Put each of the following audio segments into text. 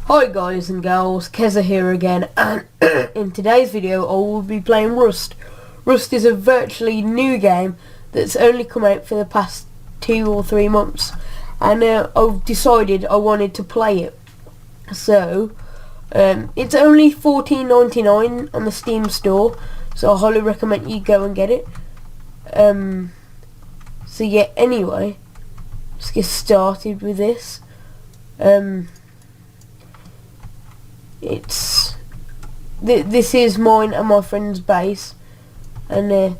Hi guys and girls, Kezza here again, and in today's video I will be playing Rust. Rust is a virtually new game that's only come out for the past 2 or 3 months, and I've decided I wanted to play it. So it's only $14.99 on the Steam store, so I highly recommend you go and get it. So yeah, anyway, let's get started with this. This is mine and my friend's base, and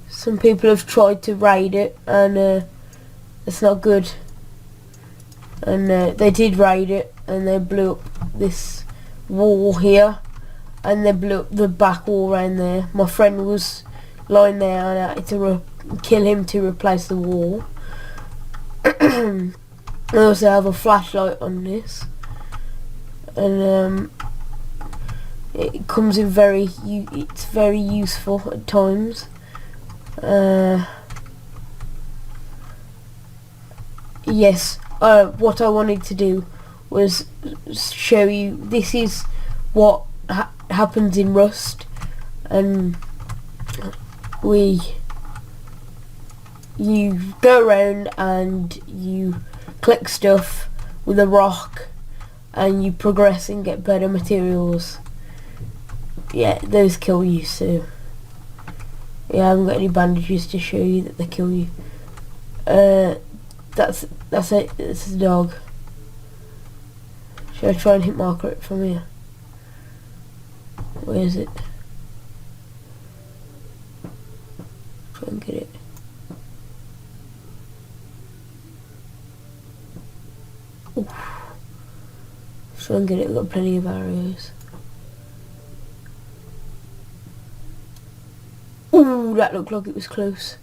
some people have tried to raid it, and it's not good. And they did raid it, and they blew up this wall here, and they blew up the back wall around there. My friend was lying there, and I had to kill him to replace the wall. I also have a flashlight on this, and it comes in it's very useful at times. Yes, what I wanted to do was show you this is what happens in Rust, and you go around and you collect stuff with a rock, and you progress and get better materials. Yeah, those kill you, so yeah, I haven't got any bandages to show you that they kill you. That's it, it's a dog. Should I try and hit marker it from here? Where is it? Try and get it. Oof. Try and get it, I've got plenty of arrows. Ooh, that looked like it was close.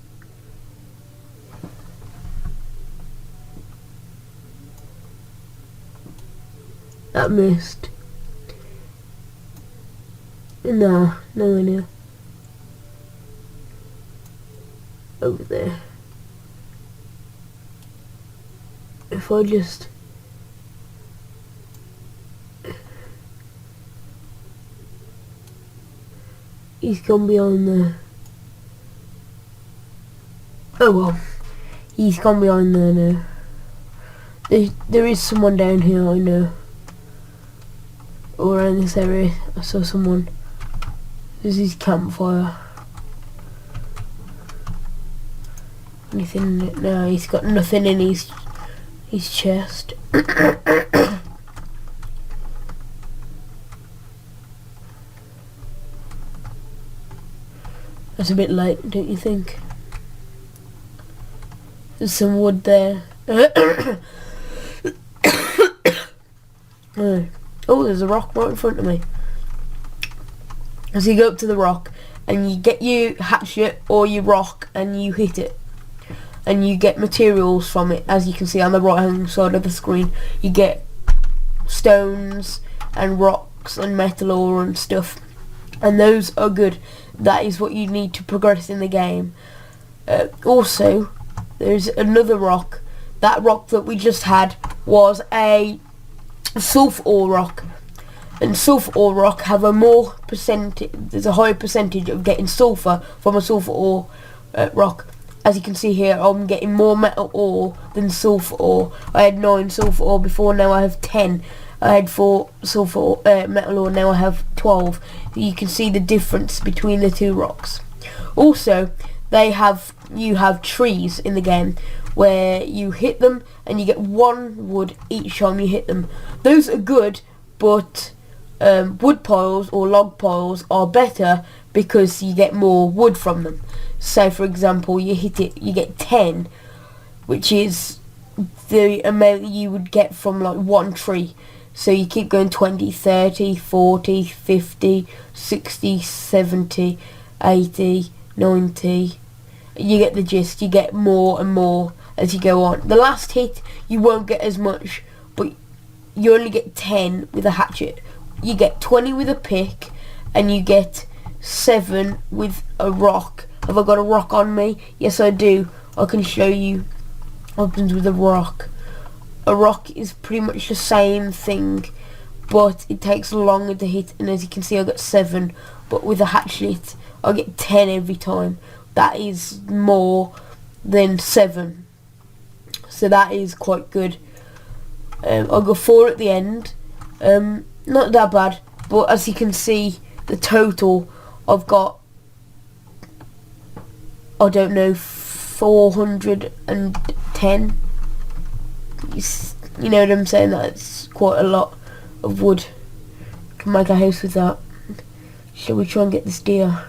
That missed. No, nowhere near. Over there. If I just... He's gone beyond there. Oh well, he's gone behind there now. There is someone down here, I know. Or around this area, I saw someone. This is his campfire. Anything in it? No, he's got nothing in his chest. That's a bit late, don't you think? There's some wood there. Oh, there's a rock right in front of me. So you go up to the rock, and you get your hatchet or your rock, and you hit it, and you get materials from it. As you can see on the right hand side of the screen, you get stones and rocks and metal ore and stuff, and those are good. That is what you need to progress in the game. Also, there's another rock. That rock that we just had was a sulfur ore rock, and sulfur ore rock have a more percentage. There's a higher percentage of getting sulfur from a sulfur ore rock. As you can see here, I'm getting more metal ore than sulfur ore. I had 9 sulfur ore before, now I have 10. I had 4 sulfur metal ore, now I have 12. You can see the difference between the two rocks. Also, you have trees in the game where you hit them and you get 1 wood each time you hit them. Those are good, but wood piles or log piles are better because you get more wood from them. So for example, you hit it, you get 10, which is the amount you would get from like 1 tree. So you keep going 20, 30, 40, 50, 60, 70, 80, 90. You get the gist, you get more and more as you go on. The last hit, you won't get as much, but you only get 10 with a hatchet. You get 20 with a pick, and you get 7 with a rock. Have I got a rock on me? Yes, I do. I can show you what happens with a rock. A rock is pretty much the same thing but it takes longer to hit, and as you can see I got 7, but with a hatchet I get 10 every time. That is more than 7, so that is quite good. I got 4 at the end, not that bad, but as you can see the total I've got, I don't know, 410. You know what I'm saying? That's quite a lot of wood. Can make a house with that. Shall we try and get this deer?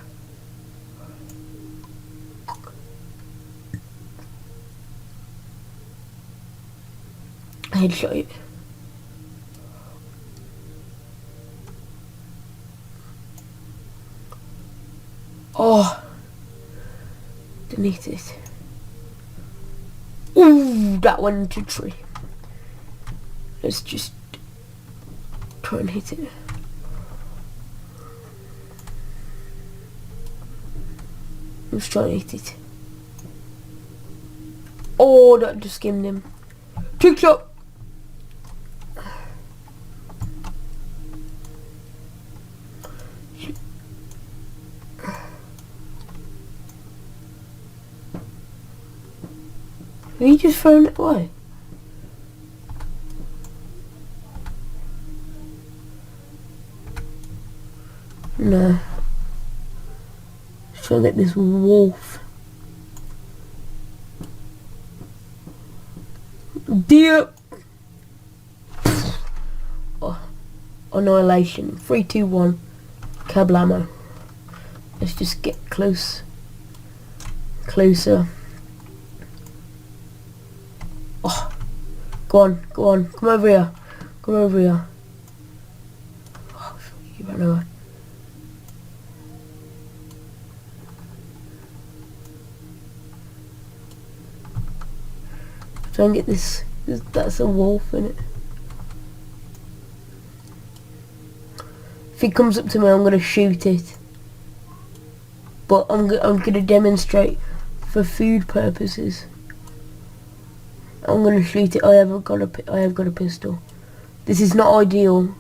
Headshot it. Oh, delete it. Ooh, that went into a tree. Let's just try and hit it. Let's try and hit it. Oh, that just skimmed him. Trick shot. Are you just throwing it away? No. Let's try and get this wolf. Deer. Oh, annihilation. 3, 2, 1. Kablamo. Let's just get closer. Oh, go on, come over here. Oh, you ran away. Try and get this. That's a wolf in it. If it comes up to me, I'm gonna shoot it. But I'm gonna demonstrate for food purposes. I'm gonna shoot it. I have got a pistol. This is not ideal.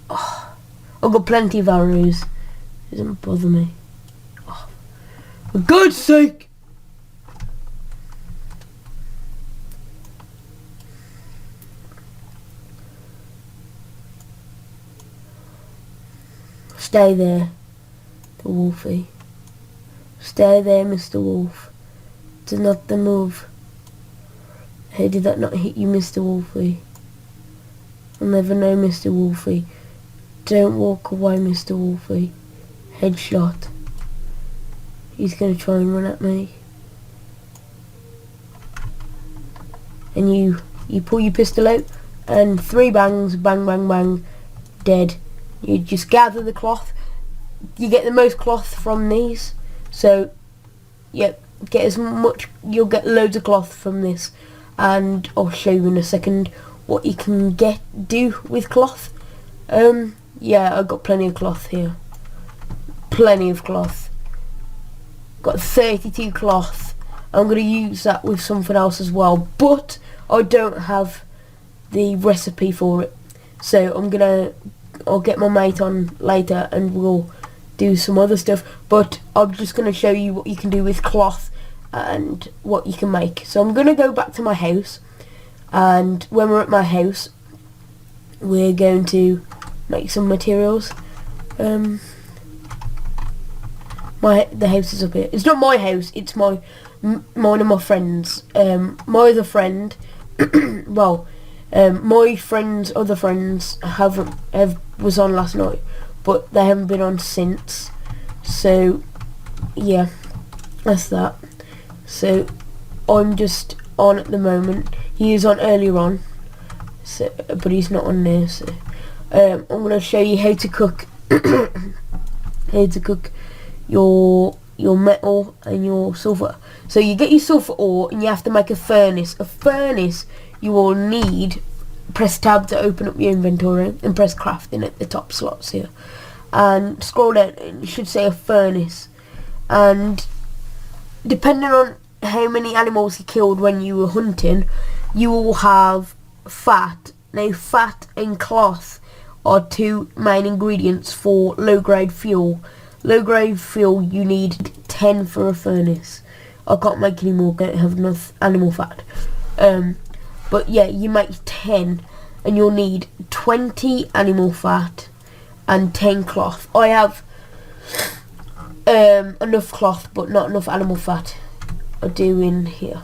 Oh, I've got plenty of arrows. It doesn't bother me. Oh, for God's sake! Stay there, the wolfie. Stay there, Mr. Wolf. Do not move. Hey, did that not hit you, Mr. Wolfie? I'll never know, Mr. Wolfie. Don't walk away, Mr. Wolfie. Headshot. He's gonna try and run at me. And you pull your pistol out, and 3 bangs, bang, bang, bang, dead. You just gather the cloth. You get the most cloth from these. So, yep. Get as much, you'll get loads of cloth from this, and I'll show you in a second what you can do with cloth. Yeah, I've got plenty of cloth here. Plenty of cloth. Got 32 cloth. I'm going to use that with something else as well, but I don't have the recipe for it. So I'll get my mate on later and we'll do some other stuff, but I'm just going to show you what you can do with cloth and what you can make. So I'm going to go back to my house, and when we're at my house we're going to make some materials. The house is up here. It's not my house, it's mine and my friends. My other friend well, my friend's other friends was on last night, but they haven't been on since. So yeah, that's that. So I'm just on at the moment. He is on earlier on, so, but he's not on there. So I'm gonna show you how to cook your metal and your sulfur. So you get your sulfur ore and you have to make a furnace. A furnace you will need. Press tab to open up your inventory and press crafting at the top slots here, and scroll down and it should say a furnace. And depending on how many animals you killed when you were hunting, you will have fat Now fat and cloth are two main ingredients for low grade fuel. Low grade fuel you need 10 for a furnace. I can't make any more, don't have enough animal fat. But yeah, you make 10 and you'll need 20 animal fat and 10 cloth. I have enough cloth but not enough animal fat. I do in here.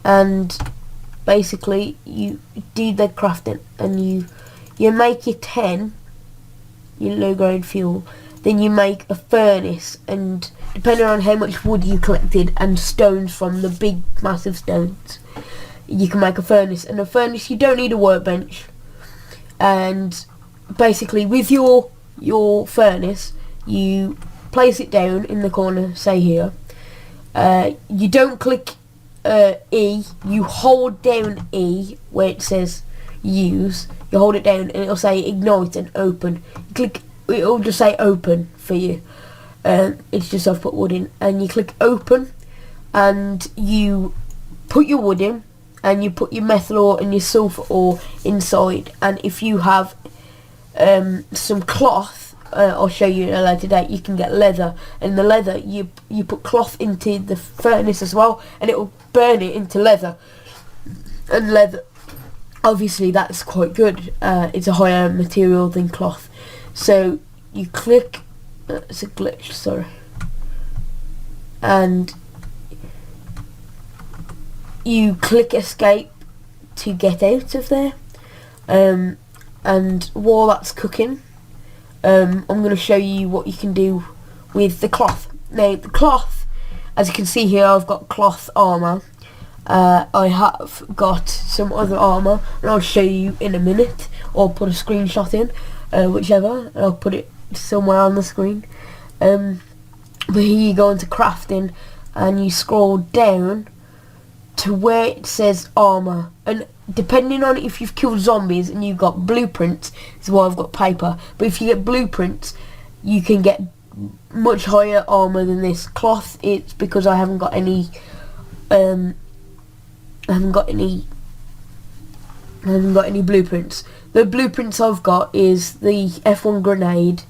And basically you do the crafting and you make your 10, your low grade fuel, then you make a furnace, and depending on how much wood you collected and stones from the big massive stones, you can make a furnace. And a furnace, you don't need a workbench. And basically with your furnace, you place it down in the corner, say here. You don't click E, you hold down E where it says use. You hold it down and it'll say ignite and open. You click, it'll just say open for you. It's just I've put wood in, and you click open and you put your wood in and you put your metal ore and your sulphur ore inside. And if you have some cloth, I'll show you at a later date, you can get leather, and the leather you put cloth into the furnace as well and it will burn it into leather. And leather, obviously that's quite good, it's a higher material than cloth. So you click, it's a glitch, sorry, and you click escape to get out of there. And while that's cooking, I'm going to show you what you can do with the cloth. Now the cloth, as you can see here, I've got cloth armour. I have got some other armour and I'll show you in a minute, or put a screenshot in, whichever, I'll put it somewhere on the screen. But here you go into crafting and you scroll down to where it says armour, and depending on if you've killed zombies and you've got blueprints, is why I've got paper, but if you get blueprints you can get much higher armour than this. Cloth, it's because I haven't got any blueprints. The blueprints I've got is the F1 grenade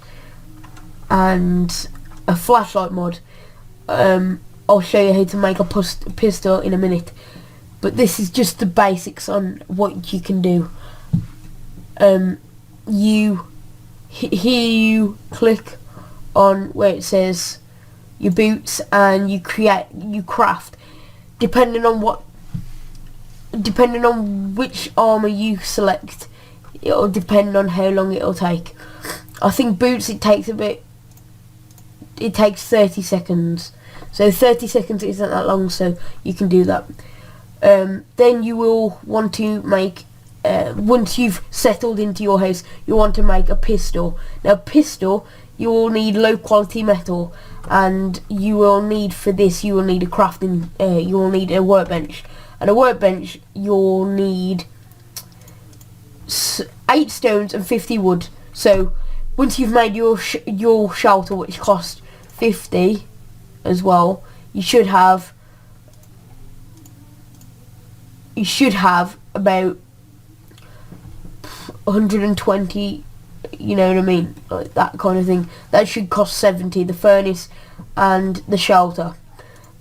and a flashlight mod. I'll show you how to make a pistol in a minute, but this is just the basics on what you can do. Here you click on where it says your boots and you craft, depending on which armor you select. It'll depend on how long it'll take. I think boots, it takes 30 seconds. So 30 seconds isn't that long, so you can do that. Then you will want to make, once you've settled into your house, you want to make a pistol. Now pistol, you will need low quality metal, and you will need, for this, you will need a crafting, you will need a workbench. And a workbench, you'll need 8 stones and 50 wood. So once you've made your shelter, which costs 50 as well, you should have about 120, you know what I mean, like that kind of thing. That should cost 70, the furnace and the shelter,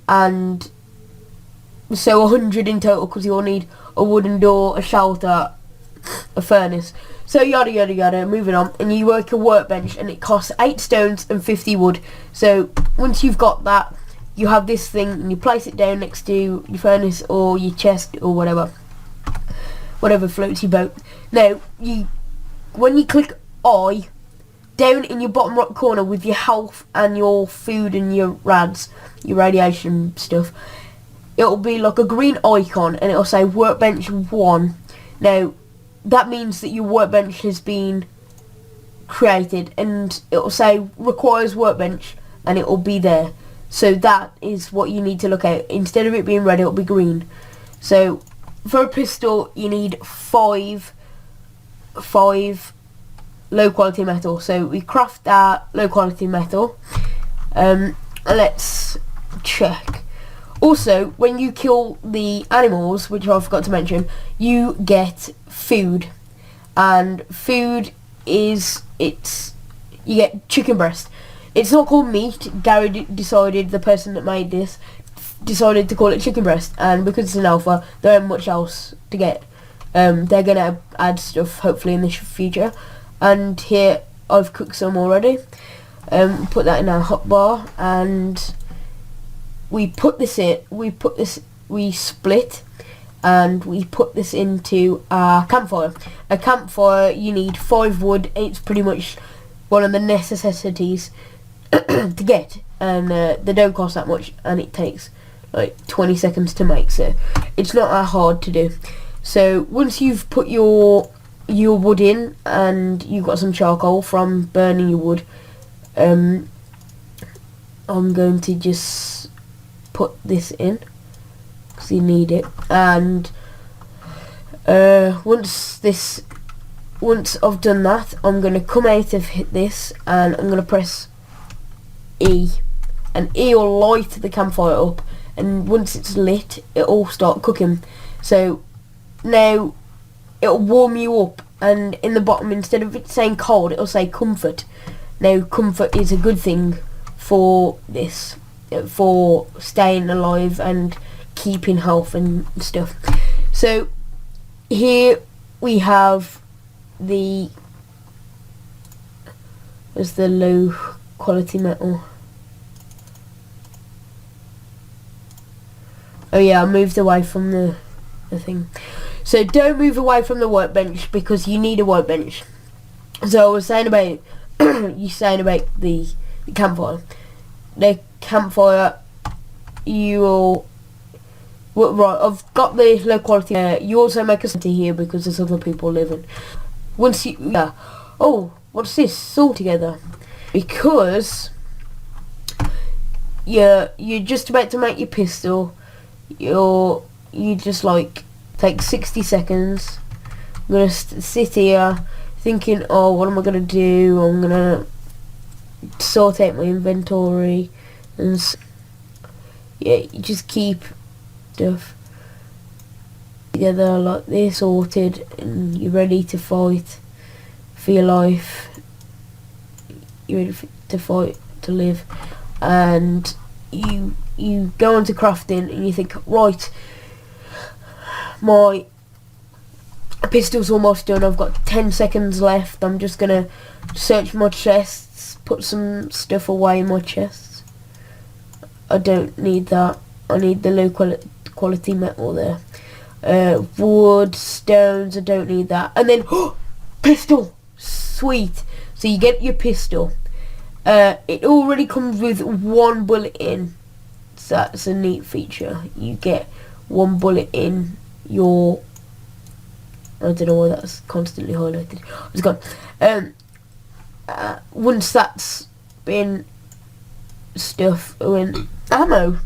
and so 100 in total, because you'll need a wooden door, a shelter, a furnace, so yada yada yada. Moving on, and you work a workbench and it costs 8 stones and 50 wood. So once you've got that, you have this thing and you place it down next to your furnace or your chest or whatever floats your boat. Now when you click I, down in your bottom right corner with your health and your food and your rads, your radiation stuff, it'll be like a green icon and it'll say workbench 1. Now that means that your workbench has been created, and it'll say requires workbench and it'll be there. So that is what you need to look at. Instead of it being red, it'll be green. So for a pistol you need 5 low quality metal. So we craft our low quality metal. Let's check. Also, when you kill the animals, which I forgot to mention, you get food, and food is you get chicken breast. It's not called meat. Gary decided, the person that made this decided to call it chicken breast, and because it's an alpha, there ain't much else to get. They're gonna add stuff hopefully in the future, and here I've cooked some already. Put that in our hot bar, and we put this in. We split, and we put this into our campfire. A campfire, you need 5 wood. It's pretty much one of the necessities to get, and they don't cost that much, and it takes like 20 seconds to make, so it's not that hard to do. So once you've put your wood in and you've got some charcoal from burning your wood, I'm going to just put this in because you need it, and once I've done that, I'm going to come out of this, and I'm going to press E, and E will light the campfire up, and once it's lit, it'll start cooking. So now it'll warm you up, and in the bottom, instead of it saying cold, it'll say comfort. Now comfort is a good thing for this, for staying alive and keeping health and stuff. So here we have the low quality metal. Oh yeah, I moved away from the thing. So don't move away from the workbench because you need a workbench. So I was saying about the campfire. The campfire, right, I've got the low quality. You also make a city here because there's other people living. Once you, oh, what's this? All together, because you're just about to make your pistol. You just like take 60 seconds. I'm gonna sit here thinking, oh, what am I gonna do? I'm gonna sort out my inventory, and yeah, you just keep stuff together like this, sorted, and you're ready to fight for your life. You're ready to fight to live, and you go on to crafting, and you think, right, my pistol's almost done. I've got 10 seconds left. I'm just gonna search my chests, put some stuff away in my chests. I don't need that. I need the low quality metal there. Wood, stones, I don't need that. And then, pistol! Sweet! So you get your pistol. It already comes with 1 bullet in. So that's a neat feature. You get 1 bullet in your... I don't know why that's constantly highlighted. It's gone. Once that's been stuff, ammo,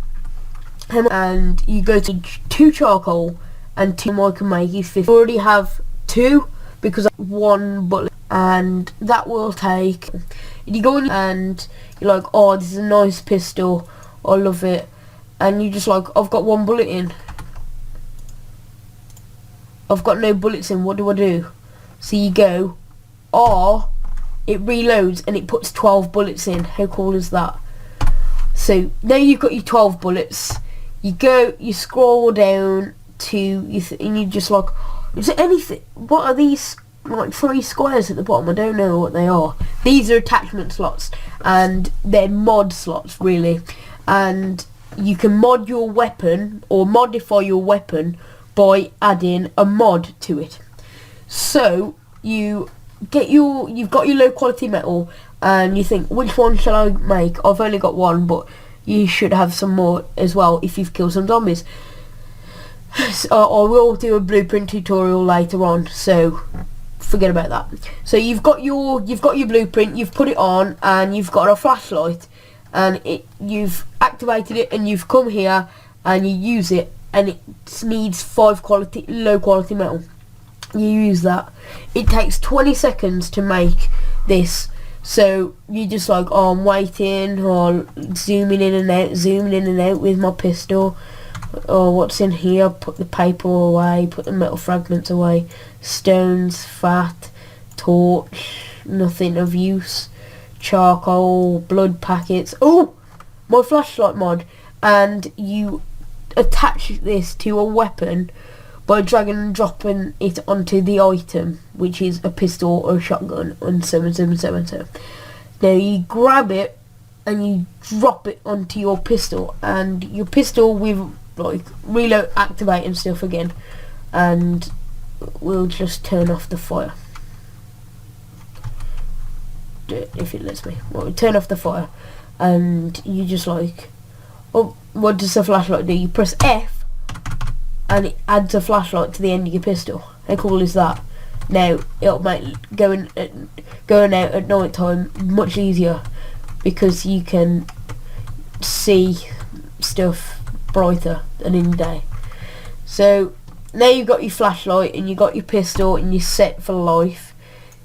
and you go to 2 charcoal and 2 more I can make is 50. I already have 2 because I have 1 bullet, and that will take. You go in and you're like, oh, this is a nice pistol, I love it, and you just like, I've got 1 bullet in. I've got no bullets in, what do I do? So you go, or it reloads and it puts 12 bullets in. How cool is that? So now you've got your 12 bullets. You go, you scroll down to, and you just like, is there anything, what are these, like 3 squares at the bottom? I don't know what they are. These are attachment slots, and they're mod slots really, and you can mod your weapon or modify your weapon by adding a mod to it. So you've got your low quality metal, and you think, which one shall I make? I've only got 1, but you should have some more as well if you've killed some zombies. So, I will do a blueprint tutorial later on, so forget about that. So you've got your blueprint, you've put it on, and you've got a flashlight, and you've activated it, and you've come here and you use it, and it needs 5 low quality metal. You use that. It takes 20 seconds to make this So you just like, oh, I'm waiting, or zooming in and out with my pistol. Or what's in here? Put the paper away, put the metal fragments away. Stones, fat, torch, nothing of use. Charcoal, blood packets. Oh, my flashlight mod. And you attach this to a weapon by dragging and dropping it onto the item, which is a pistol or a shotgun, and so on, so on, so on, so on. Now you grab it and you drop it onto your pistol, and your pistol will like reload, activate and stuff again, and we'll just turn off the fire. Do it if it lets me. Well, we turn off the fire, and you just like, oh, what does the flashlight do? You press F, and it adds a flashlight to the end of your pistol. How cool is that? Now it'll make going out at night time much easier, because you can see stuff brighter than in the day. So now you've got your flashlight and you got your pistol and you're set for life.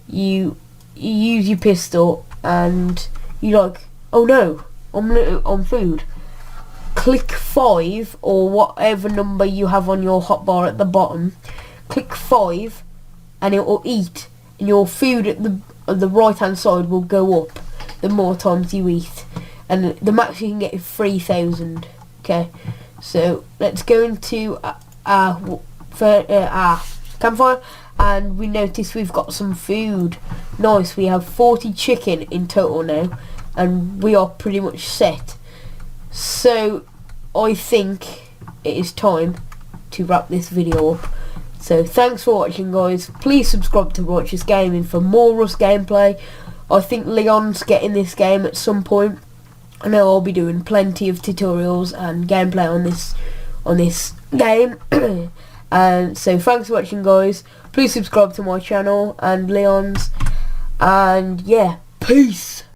You use your pistol and you like, oh no, I'm on food. Click 5 or whatever number you have on your hotbar at the bottom. Click 5 and it will eat, and your food at the right hand side will go up the more times you eat, and the max you can get is 3,000. Okay, so let's go into our campfire, and we notice we've got some food. Nice, we have 40 chicken in total now, and we are pretty much set. So I think it is time to wrap this video up. So thanks for watching, guys. Please subscribe to Righteous Gaming for more Rust gameplay. I think Leon's getting this game at some point. I know I'll be doing plenty of tutorials and gameplay on this game. And so thanks for watching, guys. Please subscribe to my channel and Leon's. And yeah, peace.